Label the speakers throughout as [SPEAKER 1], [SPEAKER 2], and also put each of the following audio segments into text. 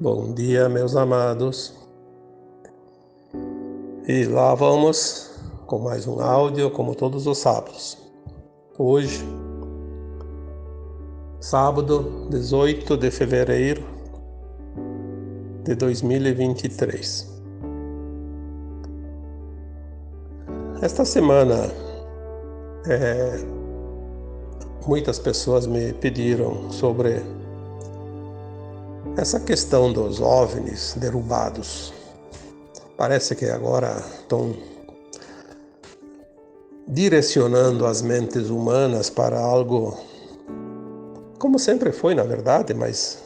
[SPEAKER 1] Bom dia, meus amados. E lá vamos com mais um áudio, como todos os sábados. Hoje, sábado 18 de fevereiro de 2023. Esta semana, muitas pessoas me pediram sobre essa questão dos OVNIs derrubados. Parece que agora estão direcionando as mentes humanas para algo, como sempre foi, na verdade, mas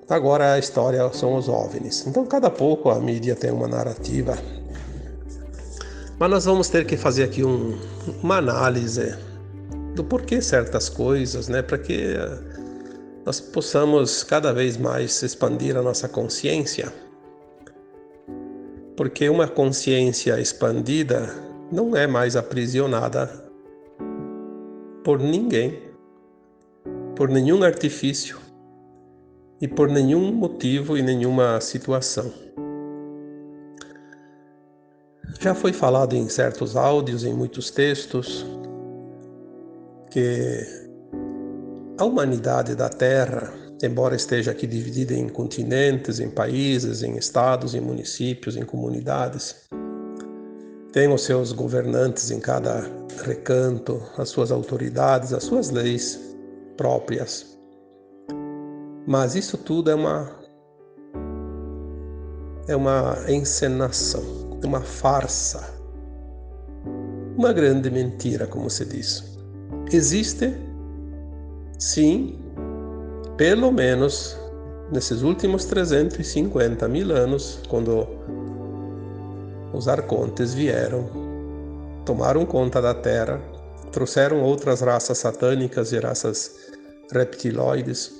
[SPEAKER 1] agora a história são os OVNIs. Então, cada pouco a mídia tem uma narrativa. Mas nós vamos ter que fazer aqui uma análise do porquê certas coisas, né? Para que nós possamos cada vez mais expandir a nossa consciência. Porque uma consciência expandida não é mais aprisionada por ninguém, por nenhum artifício e por nenhum motivo e nenhuma situação. Já foi falado em certos áudios, em muitos textos, que a humanidade da Terra, embora esteja aqui dividida em continentes, em países, em estados, em municípios, em comunidades, tem os seus governantes em cada recanto, as suas autoridades, as suas leis próprias. Mas isso tudo é uma encenação, uma farsa, uma grande mentira, como se diz. Existe, sim, pelo menos nesses últimos 350 mil anos, quando os arcontes vieram, tomaram conta da Terra, trouxeram outras raças satânicas e raças reptiloides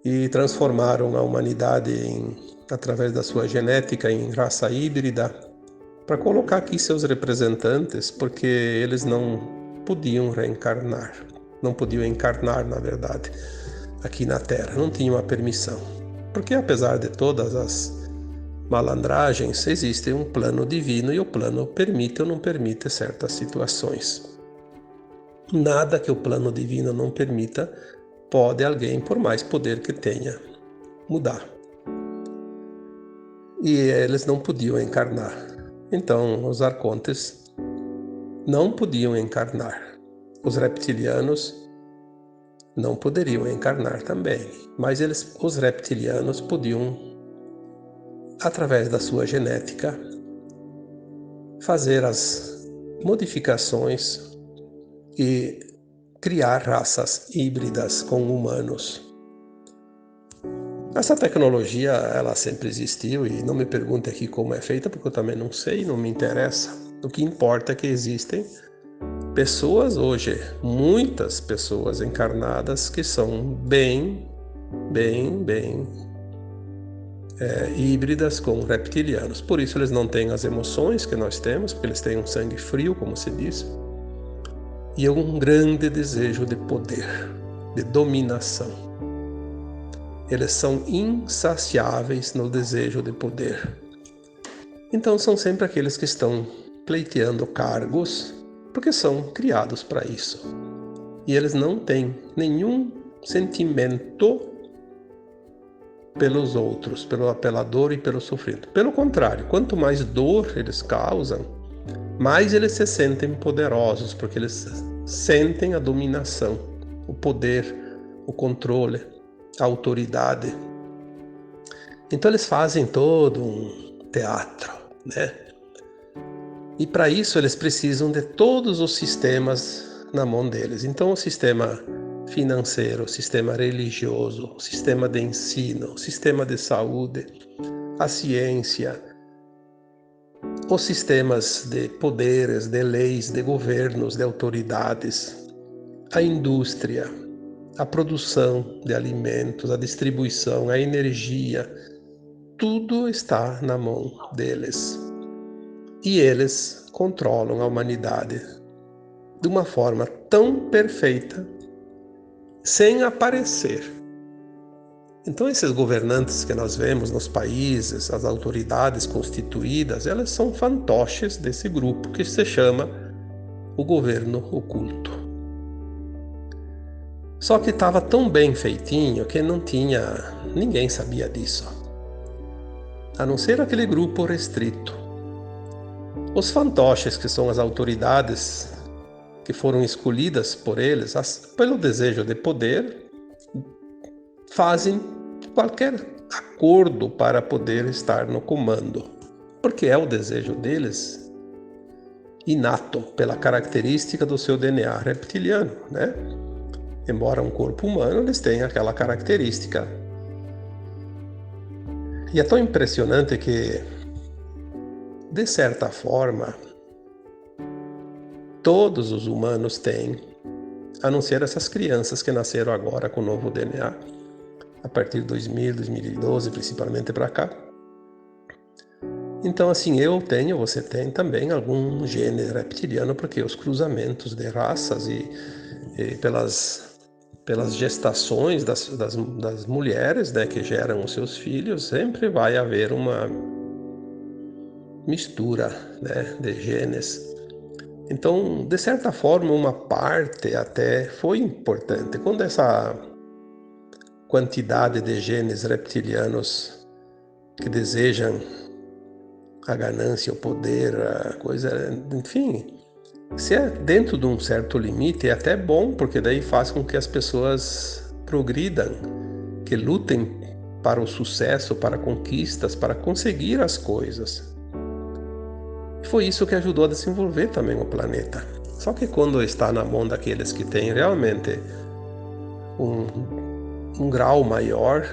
[SPEAKER 1] e transformaram a humanidade através da sua genética em raça híbrida, para colocar aqui seus representantes, porque eles não podiam reencarnar, não podiam encarnar, na verdade, aqui na Terra, não tinham a permissão. Porque apesar de todas as malandragens, existe um plano divino e o plano permite ou não permite certas situações. Nada que o plano divino não permita pode alguém, por mais poder que tenha, mudar. E eles não podiam encarnar. Então, os arcontes não podiam encarnar. Os reptilianos não poderiam encarnar também. Mas os reptilianos podiam, através da sua genética, fazer as modificações e criar raças híbridas com humanos. Essa tecnologia, ela sempre existiu e não me pergunte aqui como é feita, porque eu também não sei, não me interessa. O que importa é que existem pessoas hoje, muitas pessoas encarnadas que são bem híbridas com reptilianos. Por isso eles não têm as emoções que nós temos, porque eles têm um sangue frio, como se diz, e um grande desejo de poder, de dominação. Eles são insaciáveis no desejo de poder. Então são sempre aqueles que estão pleiteando cargos, porque são criados para isso. E eles não têm nenhum sentimento pelos outros, pela dor e pelo sofrimento. Pelo contrário, quanto mais dor eles causam, mais eles se sentem poderosos, porque eles sentem a dominação, o poder, o controle, a autoridade. Então eles fazem todo um teatro, né? E para isso eles precisam de todos os sistemas na mão deles. Então o sistema financeiro, o sistema religioso, o sistema de ensino, o sistema de saúde, a ciência, os sistemas de poderes, de leis, de governos, de autoridades, a indústria, a produção de alimentos, a distribuição, a energia, tudo está na mão deles. E eles controlam a humanidade de uma forma tão perfeita, sem aparecer. Então, esses governantes que nós vemos nos países, as autoridades constituídas, elas são fantoches desse grupo que se chama o governo oculto. Só que estava tão bem feitinho que ninguém sabia disso, a não ser aquele grupo restrito. Os fantoches, que são as autoridades que foram escolhidas por eles, pelo desejo de poder, fazem qualquer acordo para poder estar no comando, porque é o desejo deles, inato, pela característica do seu DNA reptiliano, né? Embora um corpo humano, eles têm aquela característica. E é tão impressionante que, de certa forma, todos os humanos têm, a não ser essas crianças que nasceram agora com o novo DNA, a partir de 2000, 2012, principalmente para cá. Então, assim, eu tenho, você tem também algum gene reptiliano, porque os cruzamentos de raças e pelas gestações das mulheres, né, que geram os seus filhos, sempre vai haver uma mistura, né, de genes. Então, de certa forma, uma parte até foi importante. Quando essa quantidade de genes reptilianos que desejam a ganância, o poder, a coisa, enfim, se é dentro de um certo limite, é até bom, porque daí faz com que as pessoas progridam, que lutem para o sucesso, para conquistas, para conseguir as coisas. Foi isso que ajudou a desenvolver também o planeta. Só que quando está na mão daqueles que têm realmente um grau maior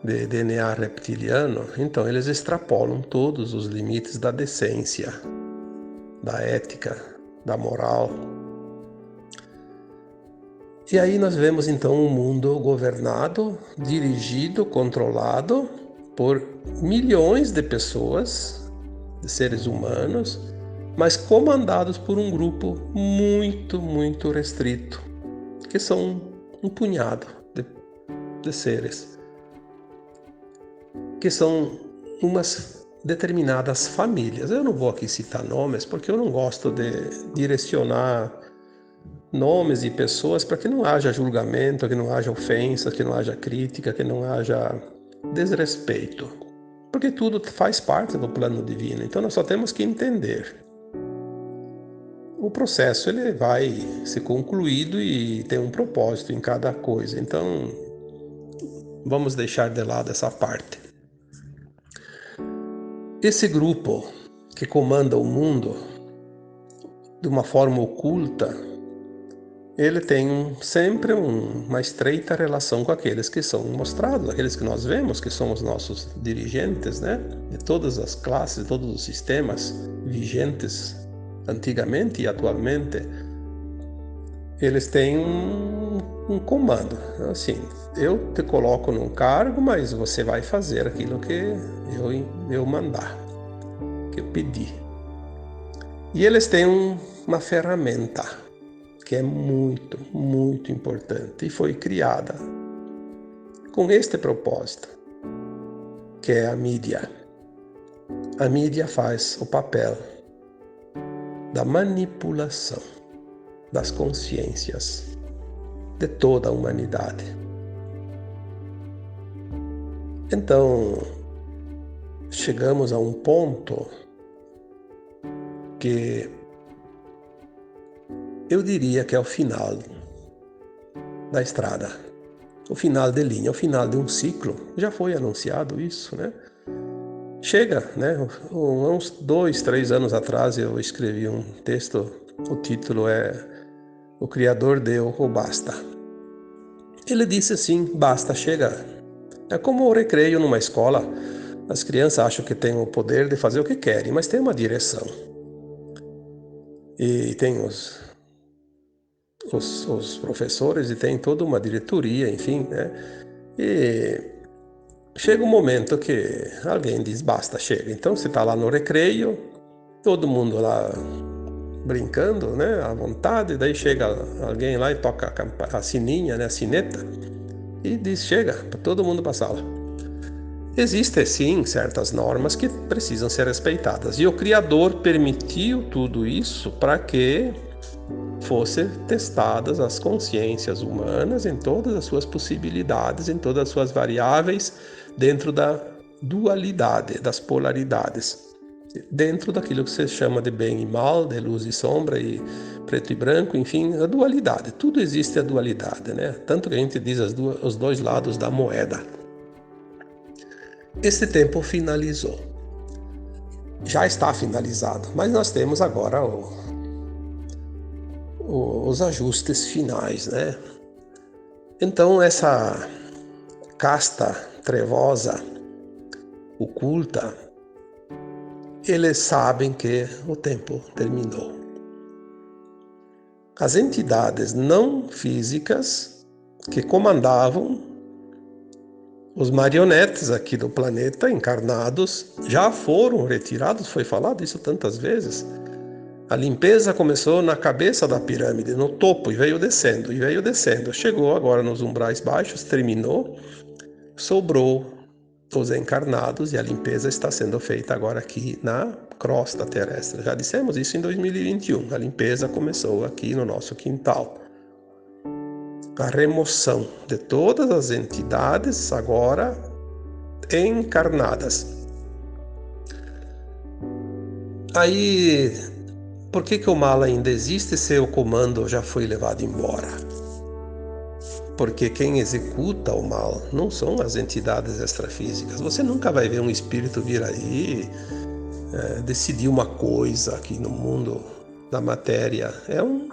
[SPEAKER 1] de DNA reptiliano, então eles extrapolam todos os limites da decência, da ética, da moral. E aí nós vemos então um mundo governado, dirigido, controlado por milhões de pessoas, de seres humanos, mas comandados por um grupo muito, muito restrito, que são um punhado de seres, que são umas determinadas famílias. Eu não vou aqui citar nomes, porque eu não gosto de direcionar nomes e pessoas para que não haja julgamento, que não haja ofensa, que não haja crítica, que não haja desrespeito. Porque tudo faz parte do plano divino. Então nós só temos que entender. O processo ele vai ser concluído e tem um propósito em cada coisa. Então vamos deixar de lado essa parte. Esse grupo que comanda o mundo de uma forma oculta, ele tem sempre uma estreita relação com aqueles que são mostrados, aqueles que nós vemos, que são os nossos dirigentes, né? De todas as classes, de todos os sistemas vigentes antigamente e atualmente. Eles têm um comando. Assim, eu te coloco num cargo, mas você vai fazer aquilo que eu mandar, que eu pedi. E eles têm uma ferramenta que é muito, muito importante e foi criada com este propósito, que é a mídia. A mídia faz o papel da manipulação das consciências de toda a humanidade. Então, chegamos a um ponto que eu diria que é o final da estrada, o final de linha, o final de um ciclo. Já foi anunciado isso, né? Chega, né? Uns 2, 3 anos atrás eu escrevi um texto, o título é O Criador deu o basta. Ele disse assim, basta, chega. É como o recreio numa escola. As crianças acham que têm o poder de fazer o que querem, mas tem uma direção. E tem os professores e tem toda uma diretoria, enfim, né? E chega um momento que alguém diz, basta, chega. Então você está lá no recreio, todo mundo lá brincando, né, à vontade, daí chega alguém lá e toca a sininha, né, a sineta, e diz: chega, para todo mundo para a sala. Existem, sim, certas normas que precisam ser respeitadas. E o Criador permitiu tudo isso para que fossem testadas as consciências humanas em todas as suas possibilidades, em todas as suas variáveis, dentro da dualidade, das polaridades. Dentro daquilo que se chama de bem e mal, de luz e sombra, e preto e branco, enfim, a dualidade. Tudo existe a dualidade, né? Tanto que a gente diz os dois lados da moeda. Este tempo finalizou. Já está finalizado, mas nós temos agora os ajustes finais, né? Então essa casta trevosa, oculta, eles sabem que o tempo terminou. As entidades não físicas que comandavam os marionetes aqui do planeta, encarnados, já foram retirados, foi falado isso tantas vezes. A limpeza começou na cabeça da pirâmide, no topo, e veio descendo. Chegou agora nos umbrais baixos, terminou, sobrou os encarnados e a limpeza está sendo feita agora aqui na crosta terrestre. Já dissemos isso em 2021, a limpeza começou aqui no nosso quintal. A remoção de todas as entidades agora encarnadas. Aí, por que o mal ainda existe se o comando já foi levado embora? Porque quem executa o mal não são as entidades extrafísicas. Você nunca vai ver um espírito vir aí decidir uma coisa aqui no mundo da matéria. É um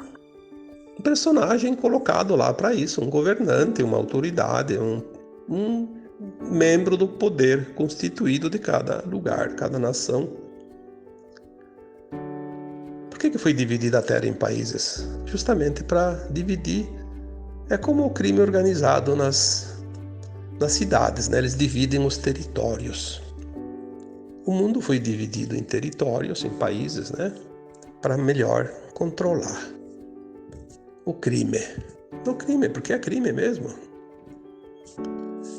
[SPEAKER 1] personagem colocado lá para isso, um governante, uma autoridade, um membro do poder constituído de cada lugar, cada nação. Por que foi dividida a Terra em países? Justamente para dividir. É como o crime organizado nas cidades, né? Eles dividem os territórios. O mundo foi dividido em territórios, em países, né? Para melhor controlar o crime. O crime, porque é crime mesmo.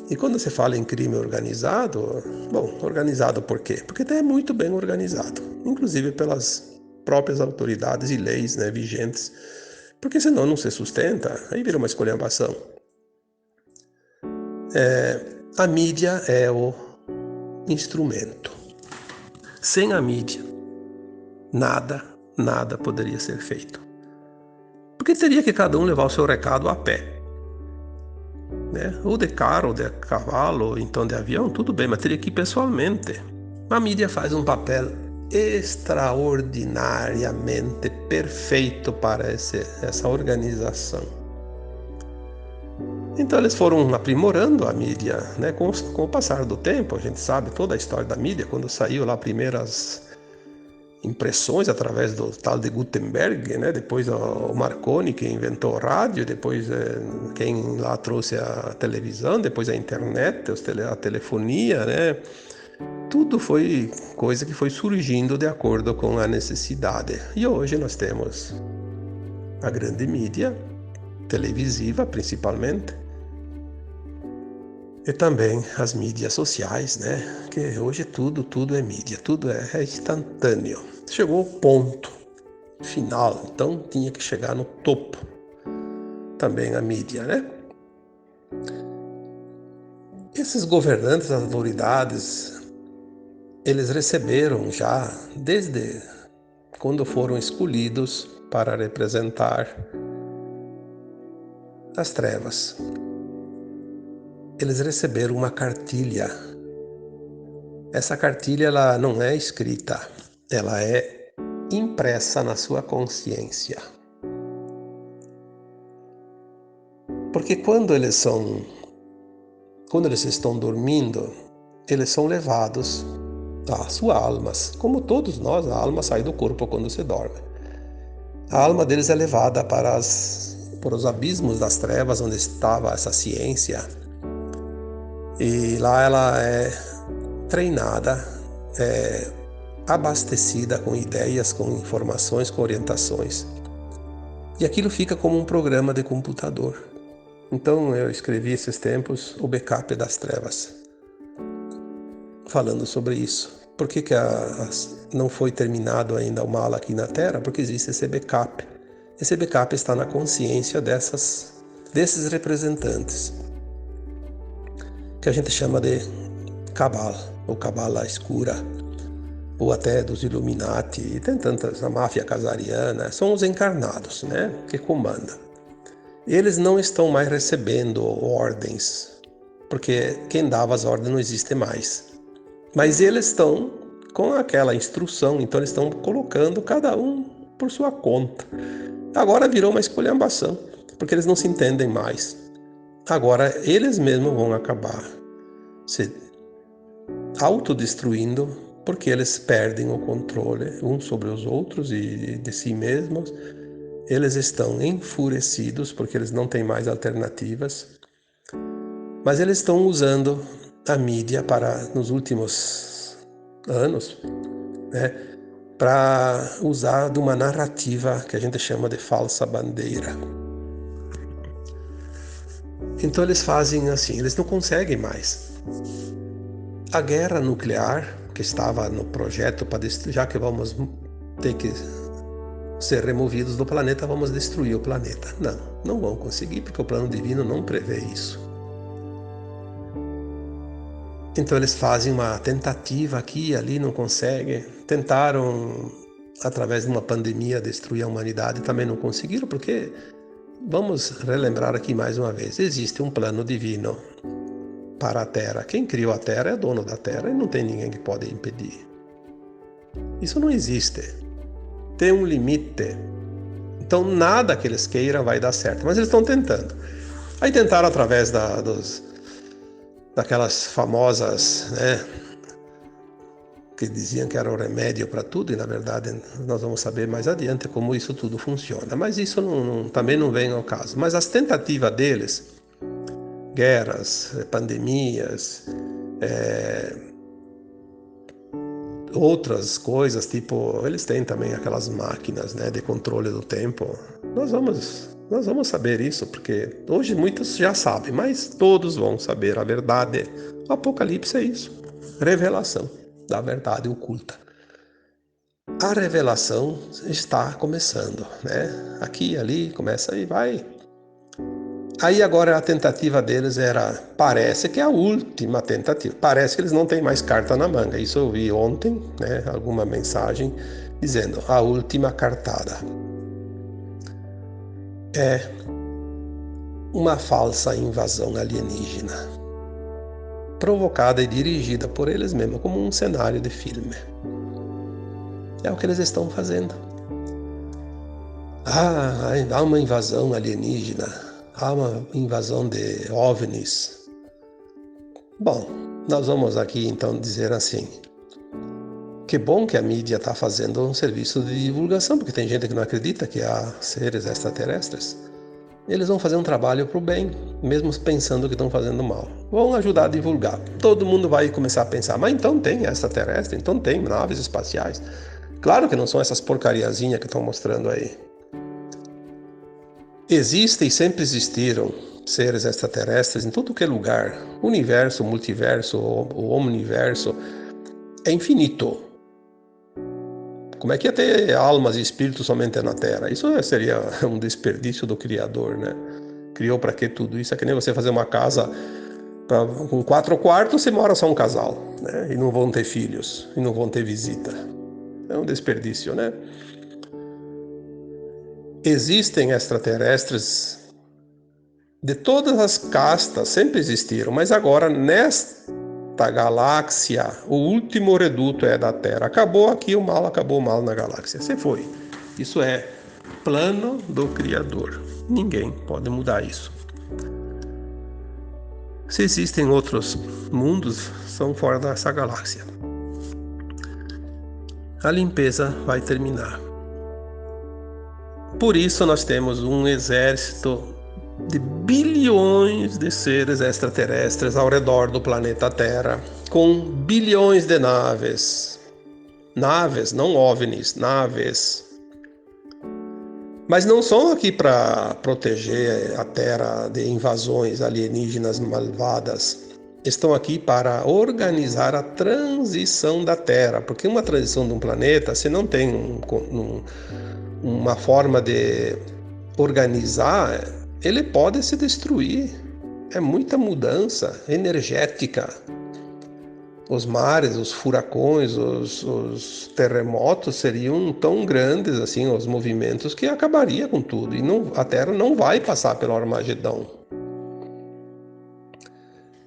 [SPEAKER 1] E quando você fala em crime organizado, bom, organizado por quê? Porque é muito bem organizado, inclusive pelas próprias autoridades e leis, né, vigentes, porque senão não se sustenta, aí vira uma esculhambação. A mídia é o instrumento. Sem a mídia, nada poderia ser feito. Porque teria que cada um levar o seu recado a pé, né? Ou de carro, ou de cavalo, ou então de avião, tudo bem, mas teria que ir pessoalmente. A mídia faz um papel extraordinariamente perfeito para essa organização. Então eles foram aprimorando a mídia, né? Com o passar do tempo, a gente sabe toda a história da mídia, quando saiu lá primeiras impressões através do tal de Gutenberg, né? Depois o Marconi que inventou o rádio, depois quem lá trouxe a televisão, depois a internet, a telefonia, né? Tudo foi coisa que foi surgindo de acordo com a necessidade. E hoje nós temos a grande mídia, televisiva principalmente, e também as mídias sociais, né? Que hoje tudo é mídia, tudo é instantâneo. Chegou ao ponto final, então tinha que chegar no topo também a mídia, né? Esses governantes, as autoridades, eles receberam já, desde quando foram escolhidos para representar as trevas, eles receberam uma cartilha. Essa cartilha ela não é escrita, ela é impressa na sua consciência. Porque quando eles estão dormindo, eles são levados às suas almas. Como todos nós, a alma sai do corpo quando se dorme. A alma deles é levada para os abismos das trevas, onde estava essa ciência. E lá ela é treinada, abastecida com ideias, com informações, com orientações. E aquilo fica como um programa de computador. Então eu escrevi esses tempos o backup das trevas, falando sobre isso. Por que não foi terminado ainda o mal aqui na Terra? Porque existe esse backup. Esse backup está na consciência desses representantes, que a gente chama de Cabala, ou Cabala escura, ou até dos Illuminati, e tem tantas, a máfia casariana, são os encarnados, né, que comandam. Eles não estão mais recebendo ordens, porque quem dava as ordens não existe mais. Mas eles estão com aquela instrução, então eles estão colocando cada um por sua conta. Agora virou uma esculhambação, porque eles não se entendem mais. Agora eles mesmos vão acabar se autodestruindo, porque eles perdem o controle uns sobre os outros e de si mesmos. Eles estão enfurecidos porque eles não têm mais alternativas, mas eles estão usando a mídia nos últimos anos, né, para usar de uma narrativa que a gente chama de falsa bandeira. Então eles fazem assim, eles não conseguem mais. A guerra nuclear, que estava no projeto para destruir, já que vamos ter que ser removidos do planeta, vamos destruir o planeta. Não vão conseguir, porque o plano divino não prevê isso. Então eles fazem uma tentativa aqui e ali, não conseguem. Tentaram, através de uma pandemia, destruir a humanidade, também não conseguiram, porque, vamos relembrar aqui mais uma vez, existe um plano divino para a Terra. Quem criou a Terra é dono da Terra e não tem ninguém que pode impedir. Isso não existe. Tem um limite. Então nada que eles queiram vai dar certo, mas eles estão tentando. Aí tentaram através daquelas famosas, né, que diziam que era o remédio para tudo, e na verdade nós vamos saber mais adiante como isso tudo funciona. Mas isso também não vem ao caso. Mas as tentativas deles, guerras, pandemias, outras coisas, tipo, eles têm também aquelas máquinas, né, de controle do tempo. Nós vamos saber isso, porque hoje muitos já sabem, mas todos vão saber a verdade. O Apocalipse é isso, revelação da verdade oculta. A revelação está começando, né? Aqui, ali, começa e vai. Aí agora a tentativa deles parece que é a última tentativa. Parece que eles não têm mais carta na manga. Isso eu vi ontem, né? Alguma mensagem dizendo a última cartada. É uma falsa invasão alienígena, provocada e dirigida por eles mesmos, como um cenário de filme. É o que eles estão fazendo. Há uma invasão alienígena. Há uma invasão de OVNIs. Bom, nós vamos aqui então dizer assim, que bom que a mídia está fazendo um serviço de divulgação, porque tem gente que não acredita que há seres extraterrestres. Eles vão fazer um trabalho para o bem, mesmo pensando que estão fazendo mal. Vão ajudar a divulgar. Todo mundo vai começar a pensar, mas então tem extraterrestre, então tem naves espaciais. Claro que não são essas porcariazinhas que estão mostrando aí. Existem e sempre existiram seres extraterrestres em todo que é lugar. O universo, o multiverso, o omniverso é infinito. Como é que ia ter almas e espíritos somente na Terra? Isso seria um desperdício do Criador, né? Criou para que tudo isso? É que nem você fazer uma casa com 4 quartos, você mora só um casal, né? E não vão ter filhos, e não vão ter visita. É um desperdício, né? Existem extraterrestres de todas as castas, sempre existiram, mas agora nesta galáxia, o último reduto é da Terra. Acabou o mal na galáxia. Você foi. Isso é plano do Criador. Ninguém pode mudar isso. Se existem outros mundos, são fora dessa galáxia. A limpeza vai terminar. Por isso nós temos um exército de bilhões de seres extraterrestres ao redor do planeta Terra, com bilhões de naves. Naves, não OVNIs, naves. Mas não são aqui para proteger a Terra de invasões alienígenas malvadas. Estão aqui para organizar a transição da Terra, porque uma transição de um planeta, se não tem uma forma de organizar, ele pode se destruir. É muita mudança energética. Os mares, os furacões, os terremotos seriam tão grandes assim, os movimentos, que acabaria com tudo. E a Terra não vai passar pelo Armagedão.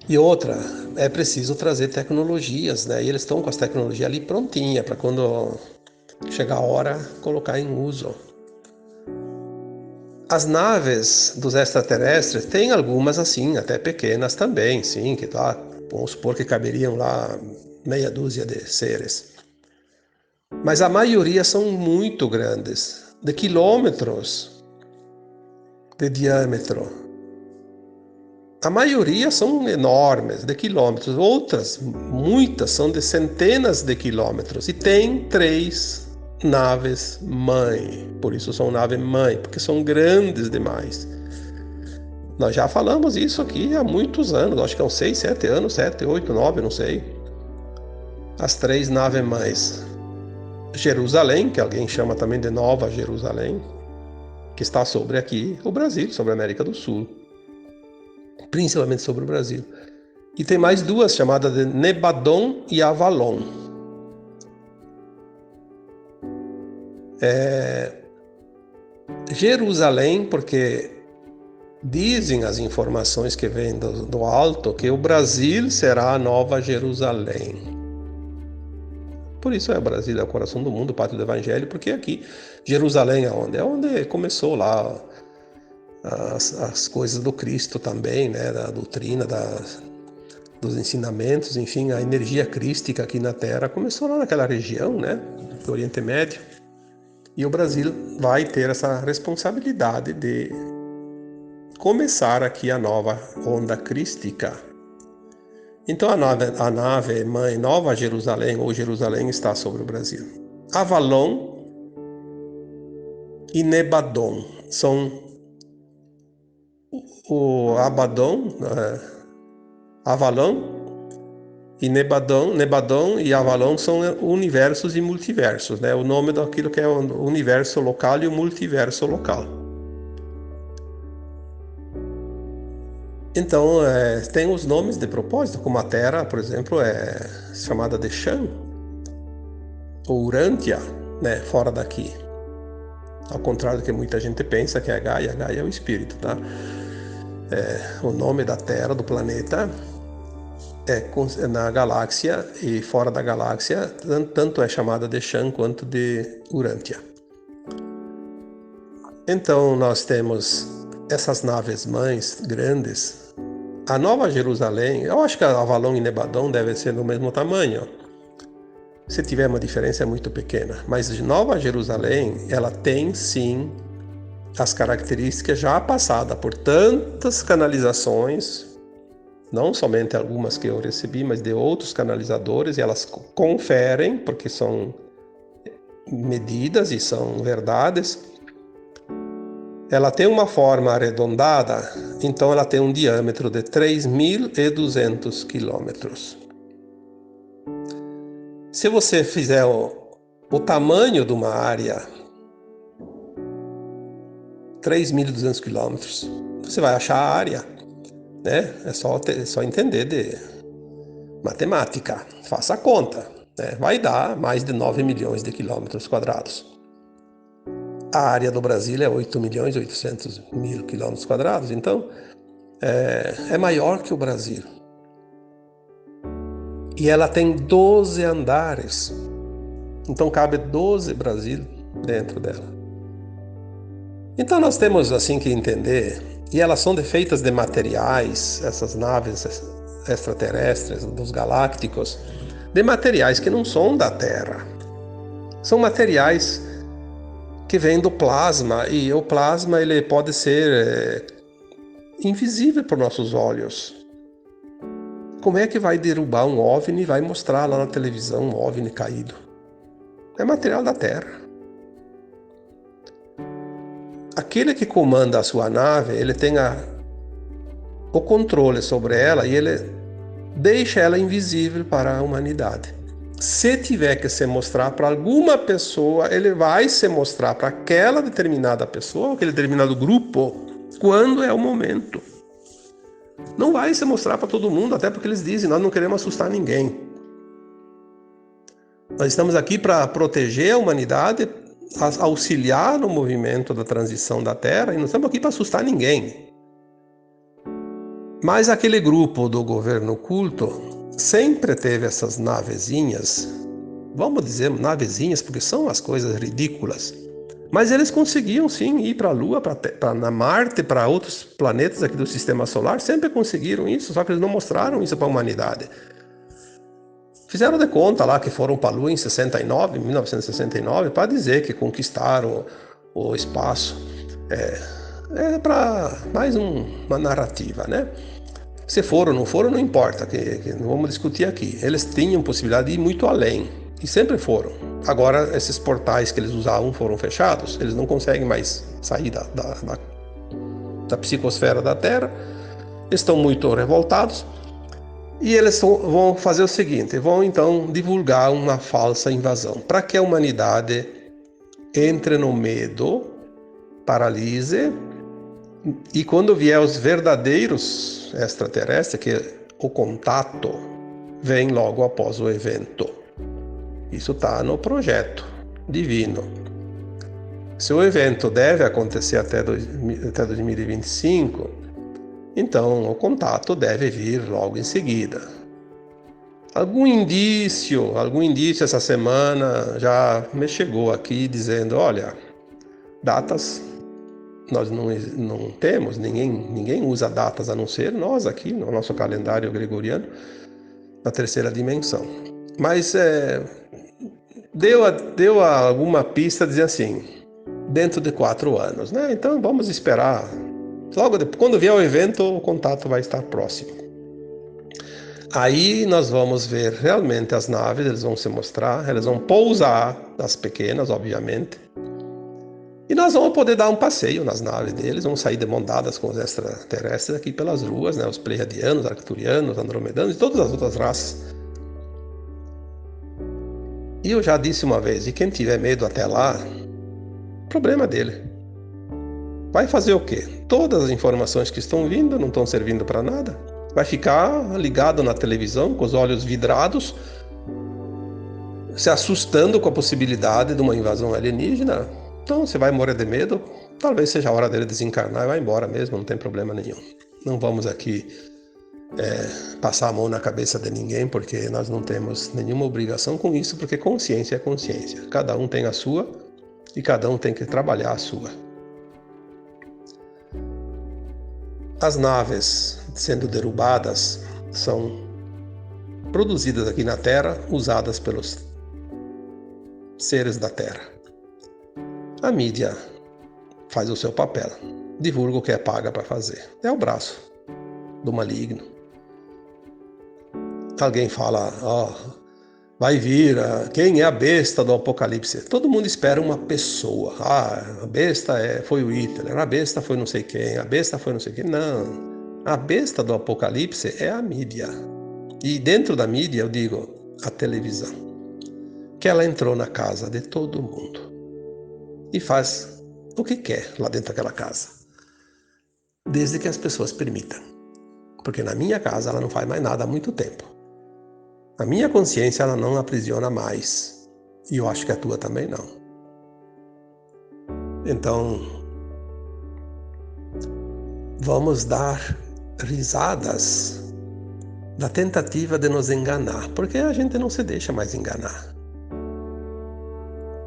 [SPEAKER 1] E outra, é preciso trazer tecnologias, né? E eles estão com as tecnologias ali prontinha para quando chegar a hora colocar em uso. As naves dos extraterrestres tem algumas assim, até pequenas também, sim, que lá, vamos supor que caberiam lá meia dúzia de seres. Mas a maioria são muito grandes, de quilômetros de diâmetro. A maioria são enormes, de quilômetros. Outras, muitas, são de centenas de quilômetros. E tem 3 naves mãe. Por isso são naves mãe, porque são grandes demais. Nós já falamos isso aqui há muitos anos, acho que há uns 6, 7 anos, 7, 8, 9, não sei. As 3 naves mães. Jerusalém, que alguém chama também de Nova Jerusalém, que está sobre aqui o Brasil, sobre a América do Sul. Principalmente sobre o Brasil. E tem mais 2 chamadas de Nebadon e Avalon. Jerusalém, porque dizem as informações que vêm do alto que o Brasil será a Nova Jerusalém. Por isso o Brasil é o coração do mundo, o pátrio do Evangelho, porque aqui Jerusalém é onde? É onde começou lá as coisas do Cristo também, né? Da doutrina, dos ensinamentos, enfim, a energia crística aqui na Terra começou lá naquela região, né? Do Oriente Médio. E o Brasil vai ter essa responsabilidade de começar aqui a nova onda crística. Então a nave mãe Nova Jerusalém ou Jerusalém está sobre o Brasil. Avalon e Nebadon são o Abaddon, Avalon e Nebadon e Avalon são universos e multiversos, né? O nome daquilo que é o universo local e o multiverso local. Então, tem os nomes de propósito, como a Terra, por exemplo, é chamada de Shan, ou Urântia, né? Fora daqui. Ao contrário do que muita gente pensa, que é Gaia é o espírito, tá? O nome da Terra, do planeta, na galáxia e fora da galáxia, tanto é chamada de Shan quanto de Urântia. Então nós temos essas naves mães grandes. A Nova Jerusalém, eu acho que a Avalon e Nebadon devem ser do mesmo tamanho. Se tiver uma diferença é muito pequena. Mas Nova Jerusalém, ela tem sim as características já passadas por tantas canalizações, não somente algumas que eu recebi, mas de outros canalizadores, e elas conferem, porque são medidas e são verdades. Ela tem uma forma arredondada, então ela tem um diâmetro de 3.200 quilômetros. Se você fizer o tamanho de uma área, 3.200 quilômetros, você vai achar a área, né? É só entender de matemática, faça a conta, né? Vai dar mais de 9 milhões de quilômetros quadrados. A área do Brasil é 8.800.000 quilômetros quadrados, então é maior que o Brasil. E ela tem 12 andares, então cabe 12 Brasil dentro dela. Então nós temos assim que entender, e elas são feitas de materiais, essas naves extraterrestres, dos galácticos, de materiais que não são da Terra. São materiais que vêm do plasma, e o plasma ele pode ser invisível para os nossos olhos. Como é que vai derrubar um OVNI e vai mostrar lá na televisão um OVNI caído? É material da Terra. aquele que comanda a sua nave, ele tem o controle sobre ela e ele deixa ela invisível para a humanidade. Se tiver que se mostrar para alguma pessoa, ele vai se mostrar para aquela determinada pessoa, aquele determinado grupo, quando é o momento. Não vai se mostrar para todo mundo, até porque eles dizem, nós não queremos assustar ninguém. Nós estamos aqui para proteger a humanidade, auxiliar no movimento da transição da Terra, e não estamos aqui para assustar ninguém. Mas aquele grupo do governo oculto sempre teve essas navezinhas, vamos dizer navezinhas, porque são as coisas ridículas, mas eles conseguiam sim ir para a Lua, para Marte, para outros planetas aqui do Sistema Solar, sempre conseguiram isso, só que eles não mostraram isso para a humanidade. Fizeram de conta lá que foram para a Lua em 1969, para dizer que conquistaram o espaço. É para mais uma narrativa, né? Se foram ou não foram, não importa, que não vamos discutir aqui. Eles tinham possibilidade de ir muito além, e sempre foram. Agora, esses portais que eles usavam foram fechados, eles não conseguem mais sair da psicosfera da Terra, estão muito revoltados, e eles vão fazer o seguinte, vão então divulgar uma falsa invasão, para que a humanidade entre no medo, paralise, e quando vier os verdadeiros extraterrestres, que o contato vem logo após o evento. Isso está no projeto divino. Se o evento deve acontecer até 2025, então o contato deve vir logo em seguida. Algum indício essa semana já me chegou aqui dizendo, olha, datas nós não temos, ninguém usa datas a não ser nós aqui no nosso calendário gregoriano, na terceira dimensão. Mas deu alguma pista dizendo assim, dentro de 4 anos, né? Então vamos esperar. Logo depois, quando vier o evento, o contato vai estar próximo. Aí nós vamos ver realmente as naves, eles vão se mostrar, eles vão pousar, as pequenas, obviamente. E nós vamos poder dar um passeio nas naves deles, vamos sair de mão dadas com os extraterrestres aqui pelas ruas, né? Os pleiadianos, arcturianos, andromedanos e todas as outras raças. E eu já disse uma vez, e quem tiver medo até lá, problema dele. Vai fazer o quê? Todas as informações que estão vindo não estão servindo para nada. Vai ficar ligado na televisão com os olhos vidrados, se assustando com a possibilidade de uma invasão alienígena. Então, você vai morrer de medo, talvez seja a hora dele desencarnar e vai embora mesmo, não tem problema nenhum. Não vamos aqui passar a mão na cabeça de ninguém, porque nós não temos nenhuma obrigação com isso, porque consciência é consciência. Cada um tem a sua e cada um tem que trabalhar a sua. As naves sendo derrubadas são produzidas aqui na Terra, usadas pelos seres da Terra. A mídia faz o seu papel, divulga o que é paga para fazer. É o braço do maligno. Alguém fala, vai vir, quem é a besta do Apocalipse? Todo mundo espera uma pessoa. A besta foi o Hitler, a besta foi não sei quem, a besta foi não sei quem. Não, a besta do Apocalipse é a mídia. E dentro da mídia, eu digo, a televisão. Que ela entrou na casa de todo mundo. E faz o que quer lá dentro daquela casa, desde que as pessoas permitam, porque na minha casa ela não faz mais nada há muito tempo. A minha consciência ela não aprisiona mais, e eu acho que a tua também não. Então, vamos dar risadas da tentativa de nos enganar, porque a gente não se deixa mais enganar.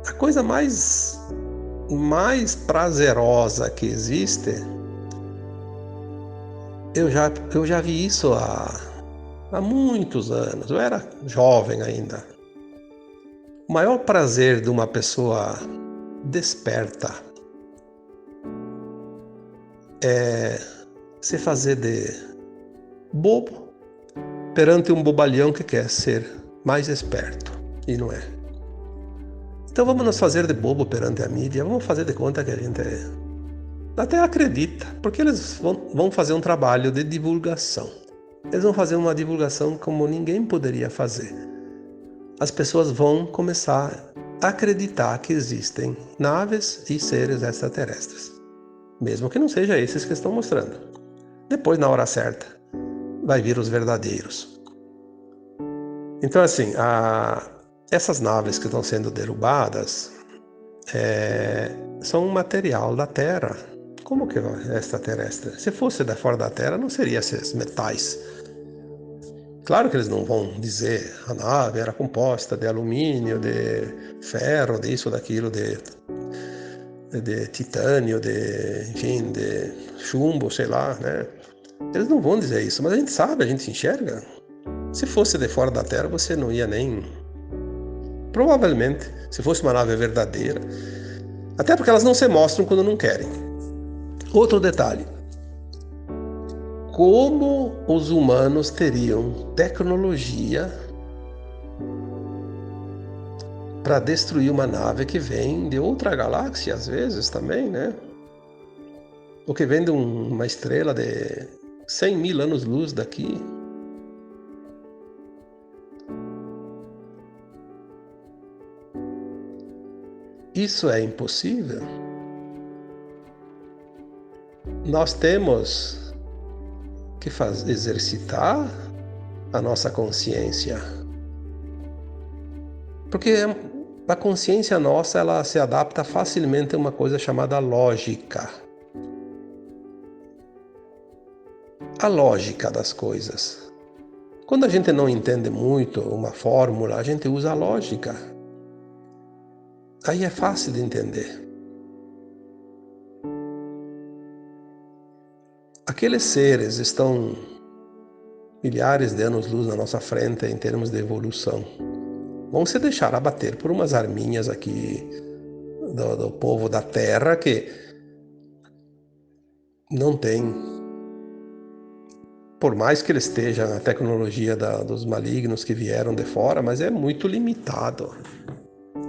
[SPEAKER 1] A coisa mais prazerosa que existe, eu já vi isso há muitos anos, eu era jovem ainda. O maior prazer de uma pessoa desperta é se fazer de bobo perante um bobalhão que quer ser mais esperto, e não é. Então vamos nos fazer de bobo perante a mídia, vamos fazer de conta que a gente até acredita, porque eles vão fazer um trabalho de divulgação. Eles vão fazer uma divulgação como ninguém poderia fazer. As pessoas vão começar a acreditar que existem naves e seres extraterrestres, mesmo que não seja esses que estão mostrando. Depois, na hora certa, vai vir os verdadeiros. Então, assim, essas naves que estão sendo derrubadas são um material da Terra. Como que é extraterrestre? Se fosse da fora da Terra, não seria esses metais. Claro que eles não vão dizer a nave era composta de alumínio, de ferro, disso, daquilo, de titânio, enfim, de chumbo, sei lá, né? Eles não vão dizer isso, mas a gente sabe, a gente enxerga. Se fosse de fora da Terra, você não ia nem... Provavelmente, se fosse uma nave verdadeira, até porque elas não se mostram quando não querem. Outro detalhe. Como os humanos teriam tecnologia para destruir uma nave que vem de outra galáxia, às vezes também, né? Ou que vem de uma estrela de 100 mil anos-luz daqui. Isso é impossível. Nós temos que exercitar a nossa consciência. Porque a consciência nossa, ela se adapta facilmente a uma coisa chamada lógica. A lógica das coisas. Quando a gente não entende muito uma fórmula, a gente usa a lógica. Aí é fácil de entender. Aqueles seres estão milhares de anos-luz na nossa frente em termos de evolução. Vão se deixar abater por umas arminhas aqui do povo da Terra que não tem, por mais que ele esteja na tecnologia dos malignos que vieram de fora, mas é muito limitado.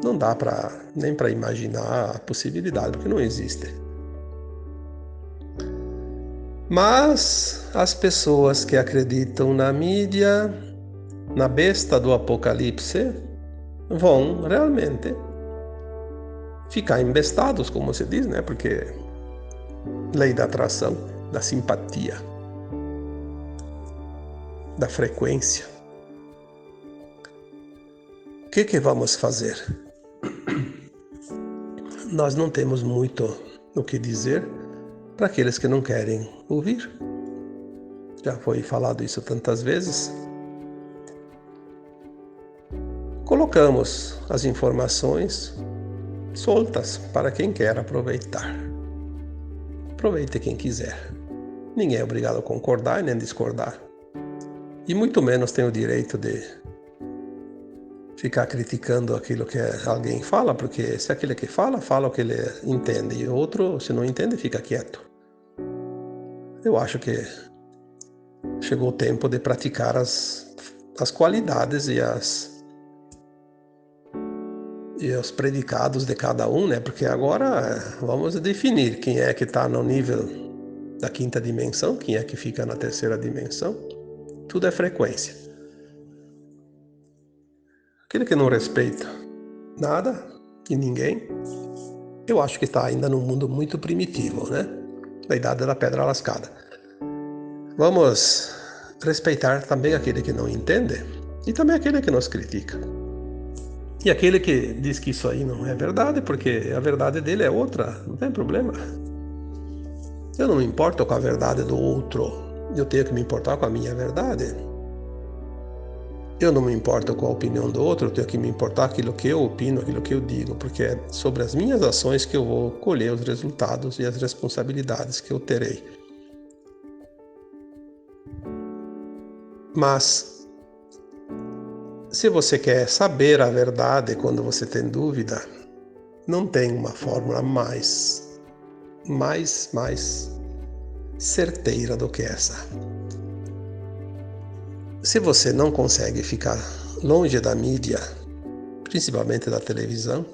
[SPEAKER 1] Não dá nem para imaginar a possibilidade, porque não existe. Mas as pessoas que acreditam na mídia, na besta do apocalipse, vão realmente ficar embestados, como se diz, né? Porque lei da atração, da simpatia, da frequência. O que vamos fazer? Nós não temos muito o que dizer para aqueles que não querem ouvir. Já foi falado isso tantas vezes. Colocamos as informações soltas para quem quer aproveitar. Aproveite quem quiser. Ninguém é obrigado a concordar e nem discordar. E muito menos tem o direito de ficar criticando aquilo que alguém fala, porque se aquele que fala o que ele entende, e outro, se não entende, fica quieto. Eu acho que chegou o tempo de praticar as qualidades e os predicados de cada um, né? Porque agora vamos definir quem é que está no nível da quinta dimensão, quem é que fica na terceira dimensão. Tudo é frequência. Aquele que não respeita nada e ninguém, eu acho que está ainda num mundo muito primitivo, né? Da idade da pedra lascada. Vamos respeitar também aquele que não entende e também aquele que nos critica. E aquele que diz que isso aí não é verdade, porque a verdade dele é outra, não tem problema. Eu não me importo com a verdade do outro, eu tenho que me importar com a minha verdade. Eu não me importo com a opinião do outro, eu tenho que me importar com aquilo que eu opino, aquilo que eu digo, porque é sobre as minhas ações que eu vou colher os resultados e as responsabilidades que eu terei. Mas, se você quer saber a verdade quando você tem dúvida, não tem uma fórmula mais certeira do que essa. Se você não consegue ficar longe da mídia, principalmente da televisão,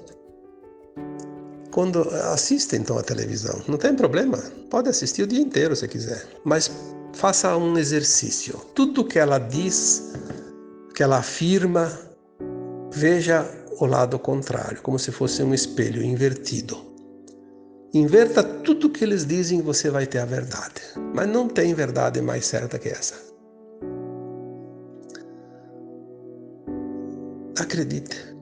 [SPEAKER 1] quando assiste então a televisão, não tem problema, pode assistir o dia inteiro se quiser, mas faça um exercício. Tudo que ela diz, que ela afirma, veja o lado contrário, como se fosse um espelho invertido. Inverta tudo que eles dizem e você vai ter a verdade. Mas não tem verdade mais certa que essa. Acredite.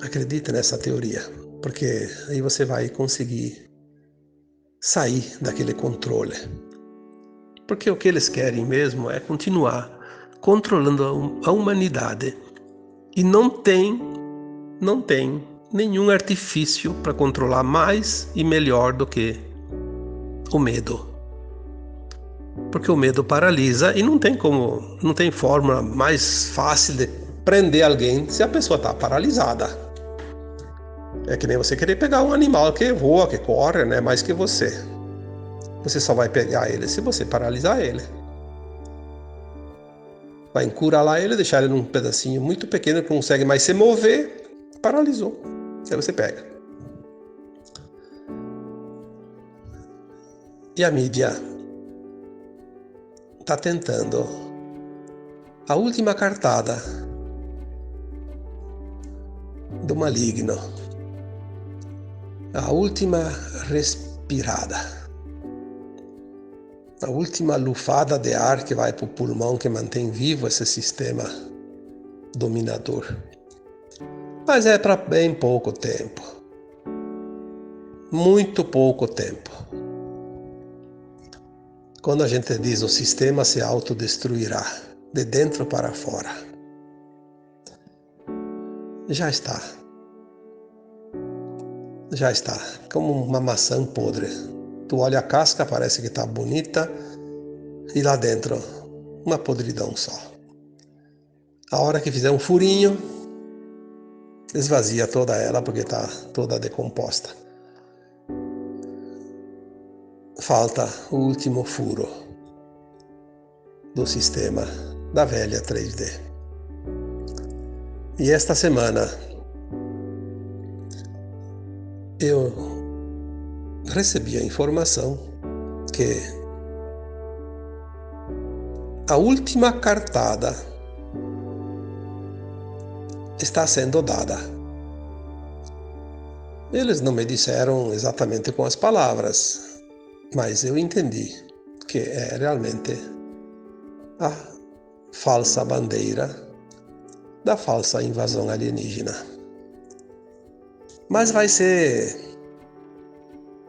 [SPEAKER 1] Acredite nessa teoria, porque aí você vai conseguir sair daquele controle. Porque o que eles querem mesmo é continuar controlando a humanidade. E não tem nenhum artifício para controlar mais e melhor do que o medo. Porque o medo paralisa e não tem fórmula mais fácil de prender alguém se a pessoa está paralisada. É que nem você querer pegar um animal que voa, que corre, né, mais que você. Você só vai pegar ele se você paralisar ele. Vai encurralar ele, deixar ele num pedacinho muito pequeno, que não consegue mais se mover, paralisou. Aí você pega. E a mídia está tentando a última cartada do maligno, a última respirada, a última lufada de ar que vai para o pulmão, que mantém vivo esse sistema dominador. Mas é para bem pouco tempo. Muito pouco tempo. Quando a gente diz o sistema se autodestruirá, de dentro para fora, já está. Já está. Como uma maçã podre. Tu olha a casca, parece que está bonita, e lá dentro, uma podridão só. A hora que fizer um furinho, esvazia toda ela, porque está toda decomposta. Falta o último furo do sistema da velha 3D. E esta semana eu recebi a informação que a última cartada está sendo dada. Eles não me disseram exatamente com as palavras, mas eu entendi que é realmente a falsa bandeira da falsa invasão alienígena. Mas vai ser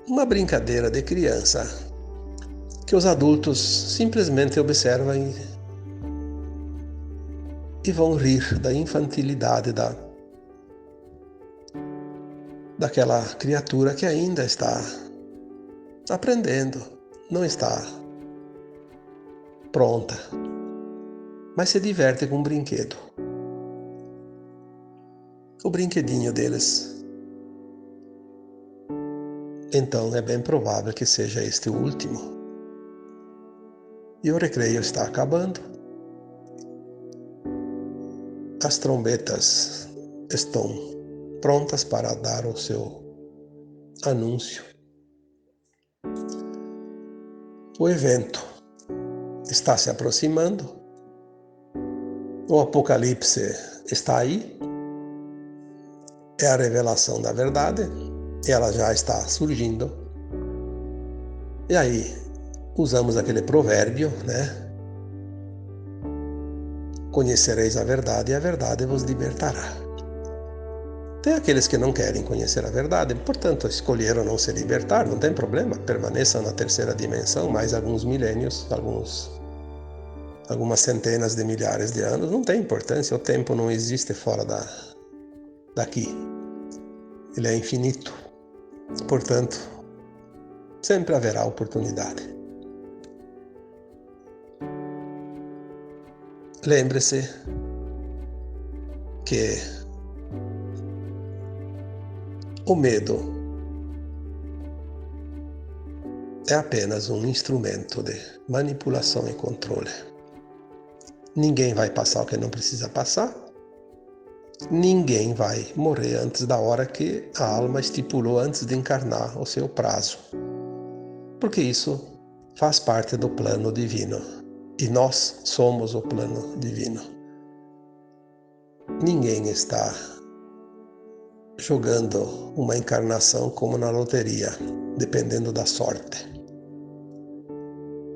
[SPEAKER 1] uma brincadeira de criança que os adultos simplesmente observam e vão rir da infantilidade daquela criatura que ainda está aprendendo, não está pronta, mas se diverte com um brinquedo. O brinquedinho deles. Então é bem provável que seja este o último. E o recreio está acabando. As trombetas estão prontas para dar o seu anúncio. O evento está se aproximando. O apocalipse está aí. É a revelação da verdade. Ela já está surgindo. E aí, usamos aquele provérbio, né? Conhecereis a verdade e a verdade vos libertará. Tem aqueles que não querem conhecer a verdade, portanto escolheram não se libertar, não tem problema, permaneçam na terceira dimensão mais alguns milênios, algumas centenas de milhares de anos, não tem importância, o tempo não existe fora daqui, ele é infinito, portanto sempre haverá oportunidade. Lembre-se que o medo é apenas um instrumento de manipulação e controle. Ninguém vai passar o que não precisa passar. Ninguém vai morrer antes da hora que a alma estipulou antes de encarnar o seu prazo, porque isso faz parte do plano divino e nós somos o plano divino. Ninguém está jogando uma encarnação como na loteria, dependendo da sorte.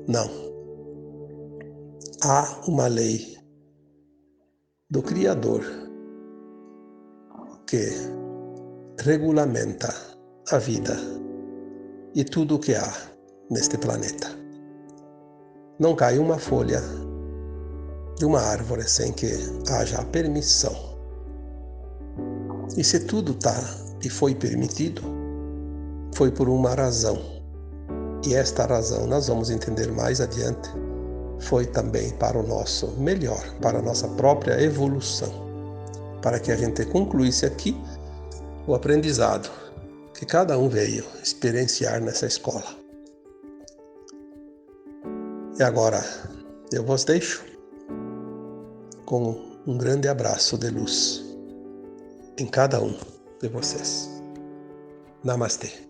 [SPEAKER 1] Não. Há uma lei do Criador que regulamenta a vida e tudo o que há neste planeta. Não cai uma folha de uma árvore sem que haja a permissão. E se tudo está e foi permitido, foi por uma razão. E esta razão, nós vamos entender mais adiante, foi também para o nosso melhor, para a nossa própria evolução, para que a gente concluísse aqui o aprendizado que cada um veio experienciar nessa escola. E agora eu vos deixo com um grande abraço de luz em cada um de vocês. Namastê.